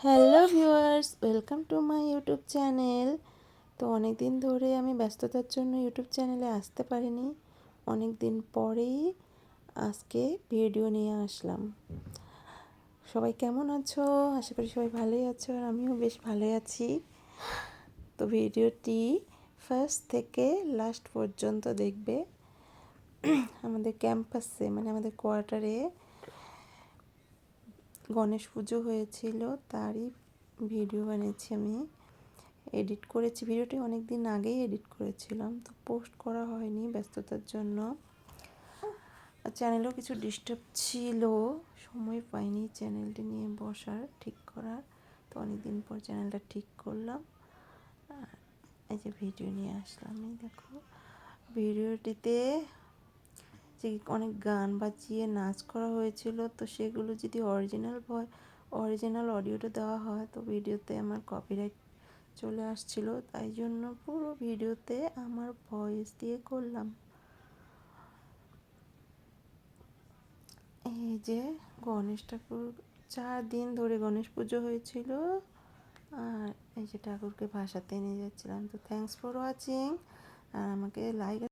Hello viewers, welcome to my YouTube channel. তো অনেক দিন ধরে আমি ব্যস্ততার জন্য ইউটিউব চ্যানেলে আসতে পারিনি। অনেক দিন পরেই আজকে ভিডিও নিয়ে আসলাম। সবাই কেমন আছো? আশা করি সবাই ভালোই আছো, আর আমিও বেশ ভালোই আছি। তো ভিডিওটি ফার্স্ট থেকে লাস্ট পর্যন্ত দেখবে। আমাদের ক্যাম্পাসে মানে আমাদের কোয়ার্টারে গণেশ পুজো হয়েছিল, তারই ভিডিও বানিয়েছি আমি। এডিট করেছি, ভিডিওটি অনেক দিন আগেই এডিট করেছিলাম, তো পোস্ট করা হয়নি ব্যস্ততার জন্য। চ্যানেলেও কিছু ডিস্টার্ব ছিল, সময় পাইনি চ্যানেলটি নিয়ে বসার, ঠিক করার। তো অনেক দিন পর চ্যানেলটা ঠিক করলাম, এই যে ভিডিও নিয়ে আসলাম। এই দেখো ভিডিওটিতে যে অনেক গান বাজিয়ে নাচ করা হয়েছিল, তো সেগুলো যদি অরিজিনাল অডিওটা দেওয়া হয় তো ভিডিওতে আমার কপিরাইট চলে আসছিল, তাই জন্য পুরো ভিডিওতে আমার ভয়েস দিয়ে করলাম। এই যে গণেশ ঠাকুর, 4 দিন ধরে গণেশ পুজো হয়েছিল, আর এই যে ঠাকুরকে ভাসাতে নিয়ে যাচ্ছিলাম। তো থ্যাংকস ফর ওয়াচিং, আর আমাকে লাইক